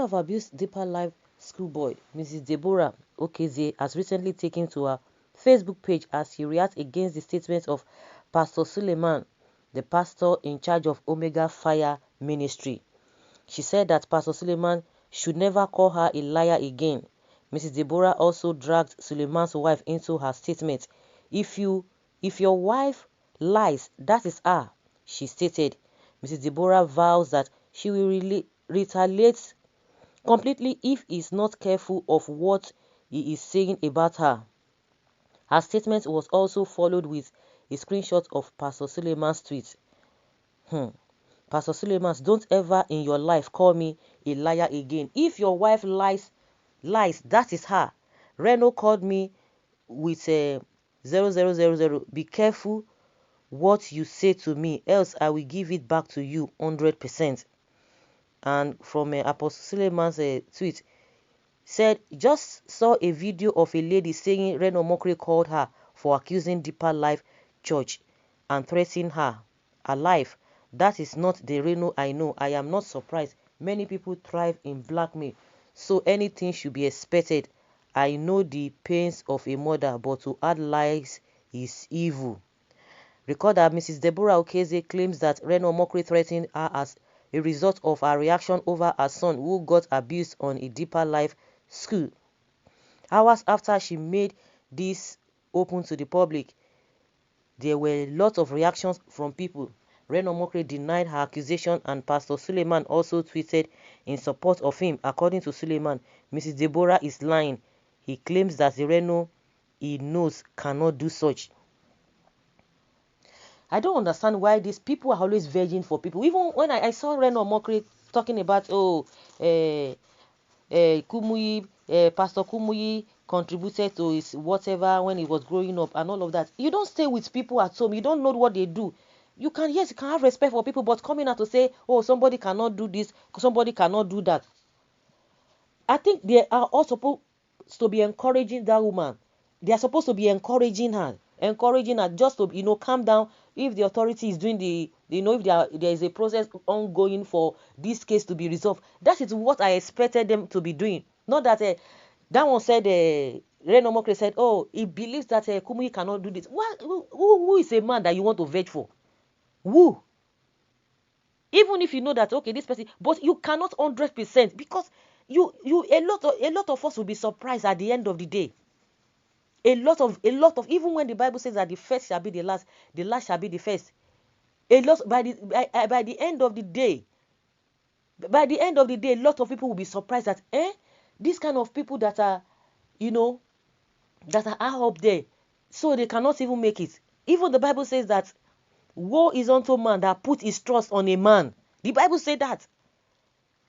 of abused Deeper Life schoolboy, Mrs. Deborah Okezie, has recently taken to her Facebook page as she reacts against the statement of Pastor Suleman, the pastor in charge of Omega Fire Ministry. She said that Pastor Suleman should never call her a liar again. Mrs. Deborah also dragged Suleman's wife into her statement. If your wife lies, that is her, she stated. Mrs. Deborah vows that she will retaliate completely if he is not careful of what he is saying about her. Her statement was also followed with a screenshot of Pastor Suleman's tweet. Pastor Suleman, don't ever in your life call me a liar again. If your wife lies, that is her. Reno called me with 0000. Be careful what you say to me, else I will give it back to you 100%. And from Apostle Suleman's tweet, said, just saw a video of a lady saying Reno Mokri called her for accusing Deeper Life Church and threatening her alive. That is not the Reno I know. I am not surprised. Many people thrive in blackmail, so anything should be expected. I know the pains of a mother, but to add lies is evil. Record that Mrs. Deborah Okezie claims that Reno Mokri threatened her as a result of her reaction over her son who got abused on a Deeper Life school. Hours after she made this open to the public, there were a lot of reactions from people. Reno Mokri denied her accusation, and Pastor Suleman also tweeted in support of him. According to Suleman, Mrs. Deborah is lying. He claims that the Reno he knows cannot do such. I don't understand why these people are always virgin for people. Even when I saw Reno Mokri talking about, Kumuyi, Pastor Kumuyi contributed to his whatever when he was growing up and all of that. You don't stay with people at home. You don't know what they do. You can have respect for people, but coming out to say, oh, somebody cannot do this, somebody cannot do that. I think they are all supposed to be encouraging that woman. They are supposed to be encouraging her just to, calm down. If the authority is doing if there is a process ongoing for this case to be resolved, that is what I expected them to be doing. Not that that one said, Reno Mokri said, oh, he believes that Kumuyi cannot do this. Who is a man that you want to veg for? Who? Even if you know that, okay, this person, but you cannot 100%, because a lot of us will be surprised at the end of the day. A lot of even when the Bible says that the first shall be the last shall be the first. By the end of the day, a lot of people will be surprised that these kind of people that are that are up there, so they cannot even make it. Even the Bible says that woe is unto man that put his trust on a man. The Bible said that.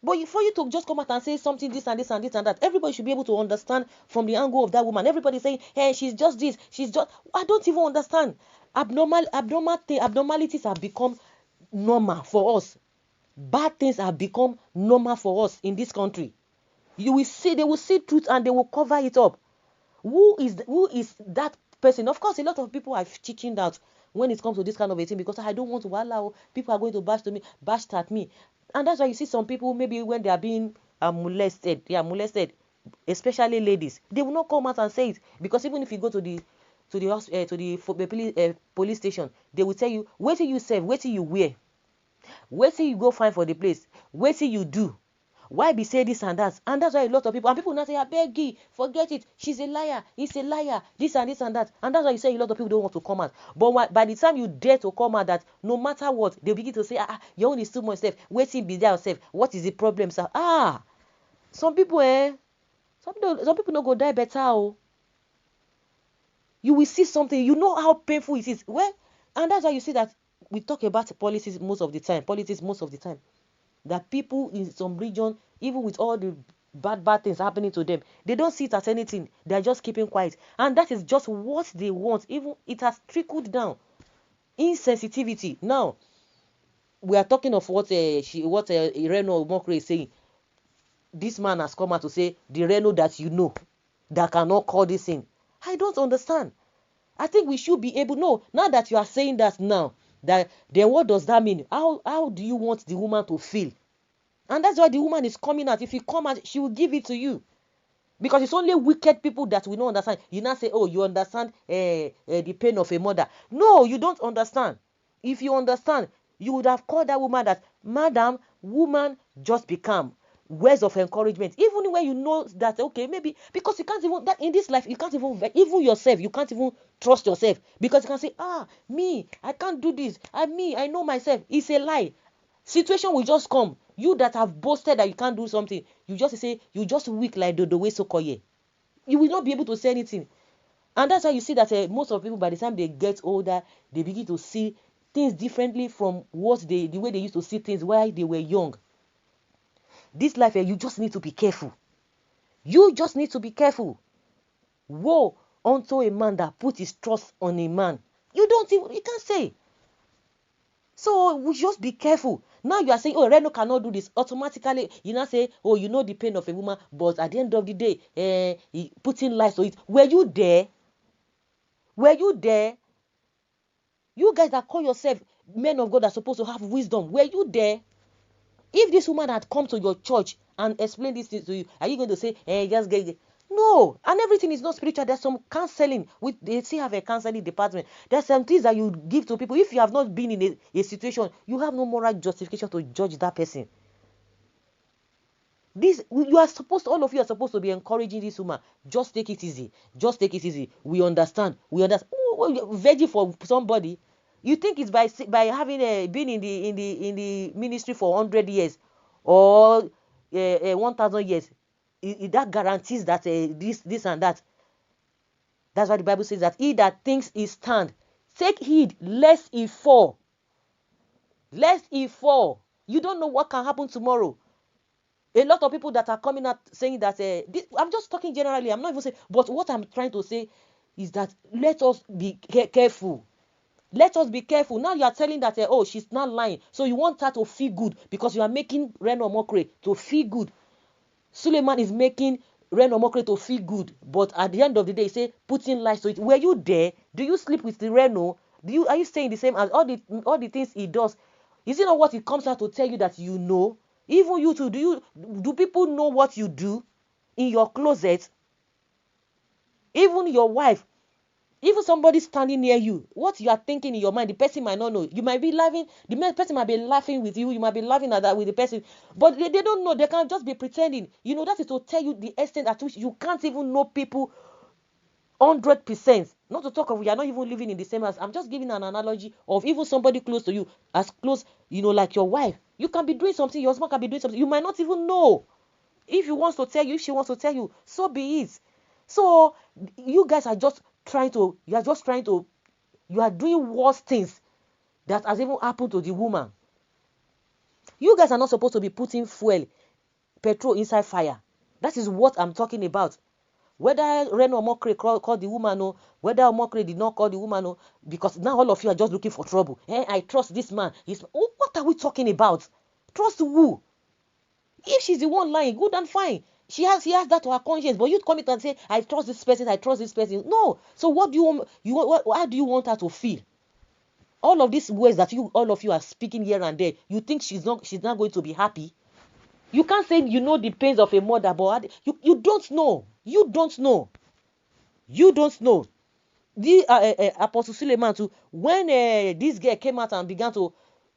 But for you to just come out and say something, this and this and this and that, everybody should be able to understand from the angle of that woman. Everybody saying, hey, she's just this, I don't even understand. Abnormalities have become normal for us. Bad things have become normal for us in this country. They will see truth and they will cover it up. Who is that person? Of course, a lot of people are teaching that when it comes to this kind of a thing, because I don't want to allow people are going to bash at me. And that's why you see some people, maybe when they are being molested, especially ladies, they will not come out and say it, because even if you go to the police station, they will tell you, wait till you serve, wait till you wear, wait till you go find for the place, wait till you do. Why be say this and that? And that's why a lot of people now say, I beg you, forget it, she's a liar, he's a liar, this and that. And that's why you say a lot of people don't want to come out. But by the time you dare to come out, that no matter what, they'll begin to say, your own is too much safe, wait till be there yourself, what is the problem, sir? Some people don't go die better. You will see something, you know how painful it is. Well, and that's why you see that we talk about politics most of the time. That people in some region, even with all the bad things happening to them, they don't see it as anything. They are just keeping quiet, and that is just what they want. Even it has trickled down. Insensitivity. Now we are talking of what Reno Mokri is saying. This man has come out to say the Reno that you know that cannot call this in. I don't understand. I think we should be able. No, now that you are saying that now, then what does that mean? How do you want the woman to feel? And that's why the woman is coming out. If you come out, she will give it to you. Because it's only wicked people that we don't understand. You now say, oh, you understand the pain of a mother. No, you don't understand. If you understand, you would have called that woman that, madam, woman, just be calm. Words of encouragement. Even when you know that, okay, maybe, because you can't even, that in this life, you can't even yourself, you can't even trust yourself. Because you can say, me, I can't do this. I know myself. It's a lie. Situation will just come. You that have boasted that you can't do something, you just say, you just weak like the way Sokoye. You will not be able to say anything. And that's why you see that most of people, by the time they get older, they begin to see things differently from the way they used to see things while they were young. This life, you just need to be careful. You just need to be careful. Woe unto a man that put his trust on a man. You can't say. So we just be careful. Now you are saying, oh, Reno cannot do this. Automatically, you now say, oh, you know the pain of a woman, but at the end of the day, putting lies to it. Were you there? Were you there? You guys that call yourself men of God are supposed to have wisdom. Were you there? If this woman had come to your church and explained this to you, are you going to say, just get it? No, and everything is not spiritual. There's some counseling. They still have a counseling department. There's some things that you give to people. If you have not been in a situation, you have no moral justification to judge that person. All of you are supposed to be encouraging this woman. Just take it easy. Just take it easy. We understand. Veggie for somebody. You think it's by having been in the ministry for 100 years or 1,000 years, that guarantees that this and that. That's why the Bible says that he that thinks he stand, take heed lest he fall. Lest he fall. You don't know what can happen tomorrow. A lot of people that are coming out saying that, I'm just talking generally, I'm not even saying, but what I'm trying to say is that let us be careful. Let us be careful. Now you are telling that, she's not lying. So you want her to feel good because you are making Reno Omokri to feel good. Suleman is making Reno Omokri to feel good. But at the end of the day, say, putting lies to it. Were you there? Do you sleep with the Reno? Are you saying the same as all the things he does? Is it not what it comes out to tell you that you know? Even you too, do people know what you do in your closet? Even your wife, even somebody standing near you, what you are thinking in your mind, the person might not know. You might be laughing, the person might be laughing with you, you might be laughing at that with the person, but they don't know. They can just be pretending. That is to tell you the extent at which you can't even know people 100%. Not to talk of you are not even living in the same house. I'm just giving an analogy of even somebody close to you, as close, like your wife. You can be doing something, your husband can be doing something. You might not even know. If he wants to tell you, if she wants to tell you, so be it. So you guys are just you are doing worse things that has even happened to the woman. You guys are not supposed to be putting petrol inside fire. That is what I'm talking about. Whether Reno Omokri called the woman or whether Omokri did not call the woman or, because now all of you are just looking for trouble. I trust this man. What are we talking about? Trust who? If she's the one lying, good and fine. She has that to her conscience, but you come in and say, I trust this person, I trust this person. No. So what do how do you want her to feel? All of these words that all of you are speaking here and there, you think she's not going to be happy? You can't say you know the pains of a mother, but you don't know. You don't know. You don't know. The Apostle Suleman too, when this girl came out and began to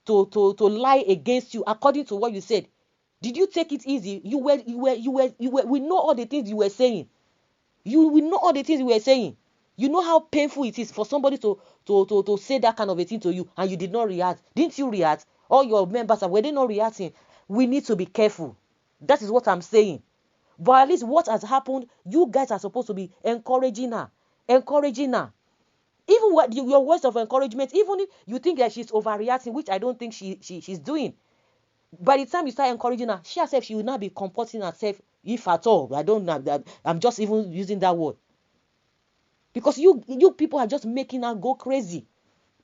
lie against you, according to what you said, did you take it easy? We know all the things you were saying. We know all the things you were saying. You know how painful it is for somebody to say that kind of a thing to you, and you did not react. Didn't you react? All your members were they not reacting? We need to be careful. That is what I'm saying. But at least what has happened, you guys are supposed to be encouraging her. Encouraging her. Even your words of encouragement, even if you think that she's overreacting, which I don't think she's doing. By the time you start encouraging her, she herself, she will not be comporting herself, if at all. I'm just even using that word. Because you people are just making her go crazy.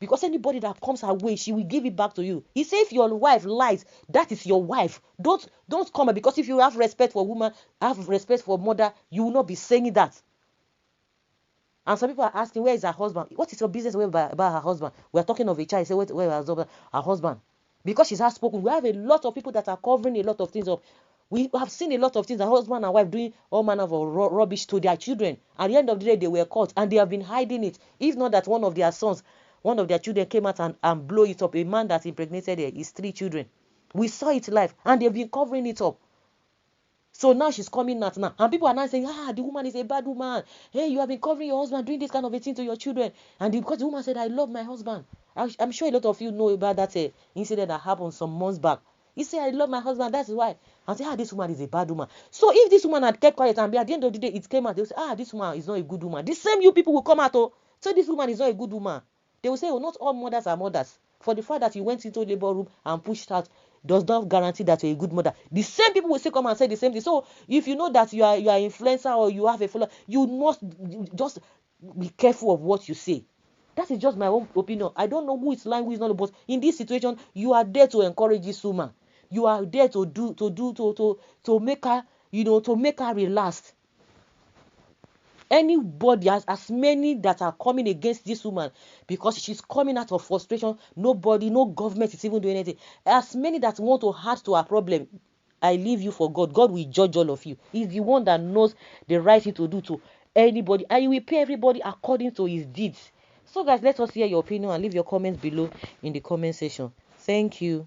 Because anybody that comes her way, she will give it back to you. He said if your wife lies, that is your wife. Don't come, because if you have respect for woman, have respect for mother, you will not be saying that. And some people are asking, where is her husband? What is your business about her husband? We are talking of a child. Say, where is her husband? because she's outspoken. We have a lot of people that are covering a lot of things up. We have seen a lot of things, a husband and wife doing all manner of rubbish to their children. At the end of the day, they were caught and they have been hiding it. If not that one of their sons, one of their children came out and blow it up. A man that impregnated his 3 children. We saw it live and they've been covering it up. So now she's coming out now. And people are now saying, the woman is a bad woman. Hey, you have been covering your husband, doing this kind of a thing to your children. And because the woman said, I love my husband. I'm sure a lot of you know about that incident that happened some months back. He said, I love my husband, that's why. And say, this woman is a bad woman. So if this woman had kept quiet and at the end of the day, it came out, they will say, this woman is not a good woman. The same you people will come out, so this woman is not a good woman. They will say, not all mothers are mothers. For the fact that you went into the labor room and pushed out does not guarantee that you're a good mother. The same people will still come and say the same thing. So if you know that you are an influencer or you have a follower, you must just be careful of what you say. That is just my own opinion. I don't know who is lying, who is not, but in this situation, you are there to encourage this woman. You are there to make her, to make her relax. Anybody, as many that are coming against this woman because she's coming out of frustration, no government is even doing anything. As many that want to add to her problem, I leave you for God. God will judge all of you. He's the one that knows the right thing to do to anybody, and he will pay everybody according to his deeds. So guys, let us hear your opinion and leave your comments below in the comment section. Thank you.